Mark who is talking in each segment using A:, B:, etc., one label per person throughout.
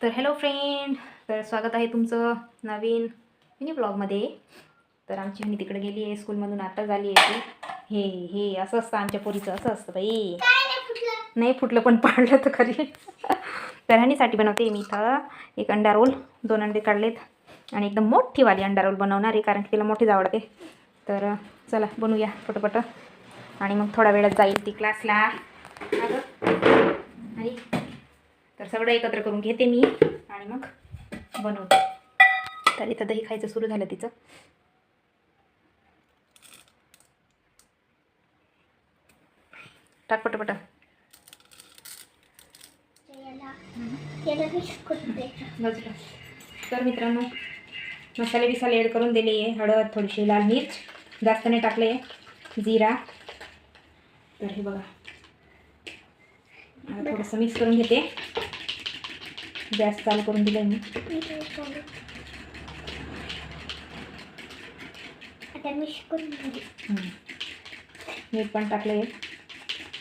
A: तर hello friend, तर स्वागत आहे तुमचं नवीन मिनी ब्लॉगमध्ये. तर आमची हनी तिकडे गेली आहे स्कूलमधून, आता झाली आहे ती. हे हे असं असतं आमच्या पोरीचं, असं असतं बाई. नाही फुटलं पण पाडलं तर खरी. तर हनीसाठी बनवते मी इथं एक अंडा रोल. 2 अंडे काढलेत आणि एकदम मोठीवाली अंडा रोल बनवणार आहे, कारण की तिला मोठीच आवडते. तर चला बनवूया पटपट. आणि मग थोडा वेळात जाईल ती क्लासला. आणि तर सगळं एकत्र करून घेते मी आणि मग बनवते. तर इथं दही खायचं सुरू झालं तिचं. टाक पटपट. तर मित्रांनो, मसाले बिसाले ॲड करून दिले आहे. हळद, थोडीशी लाल मिर्च, जास्त नाही टाकले, जिरा. तर हे बघा, आता थोडंसं मिक्स करून घेते. गॅस चालू करून दिलं मी. मीठ पण टाकले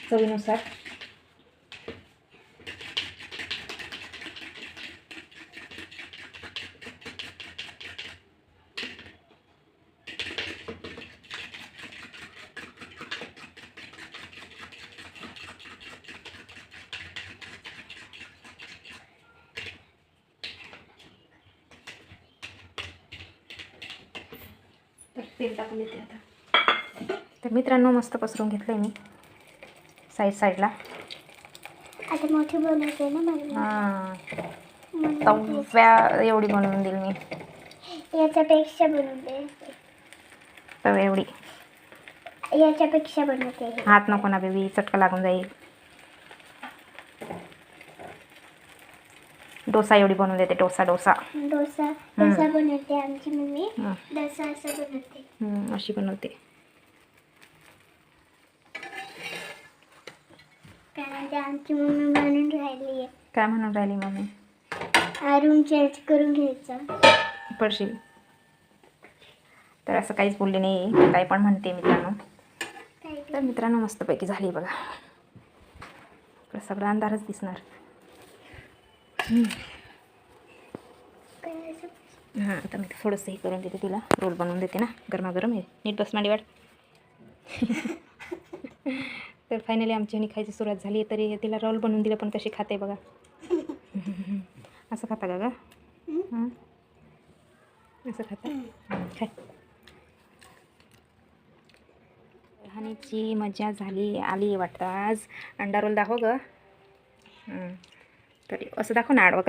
A: चवीनुसार. तर तेल टाकून देते आता. तर मित्रांनो, मस्त पसरून घेतलं आहे मी साईडला.
B: आता मोठी बनवते ना.
A: हां, तव्या एवढी बनवून देईल मी.
B: याच्यापेक्षा बनवते.
A: तव्या एवढी.
B: याच्यापेक्षा बनवते.
A: हात नको ना बेबी, चटका लागून जाईल. डोसा एवढी बनवून देते. डोसा
B: बनवते आमची मम्मी. डोसा असं बनवते.
A: अशी बनवते.
B: कारण ते आमची मम्मी म्हणून राहिली आहे.
A: काय म्हणून राहिली मम्मी?
B: रूम चेंज करून घ्यायचा.
A: पडशील. तर असं काहीच बोलले नाही, काय पण म्हणते मित्रांनो. तर मित्रांनो, मस्तपैकी झाली बघा. इकडं सगळं अंधारच दिसणार. हां, आता मी थोडंसं हे करून देते तिला. रोल बनवून देते ना, गरमागरम आहे. नीट बस मांडी वाढ. तर फायनली आमची आणि खायची सुरुवात झाली. तरी तिला रोल बनवून दिलं, पण कशी खाते बघा. असं खाता का ग? असं खाता खाय. हनीची मजा झाली, आली वाटतं आज. अंडा रोल दाखव ग. तरी असं दाखव ना, आडवं.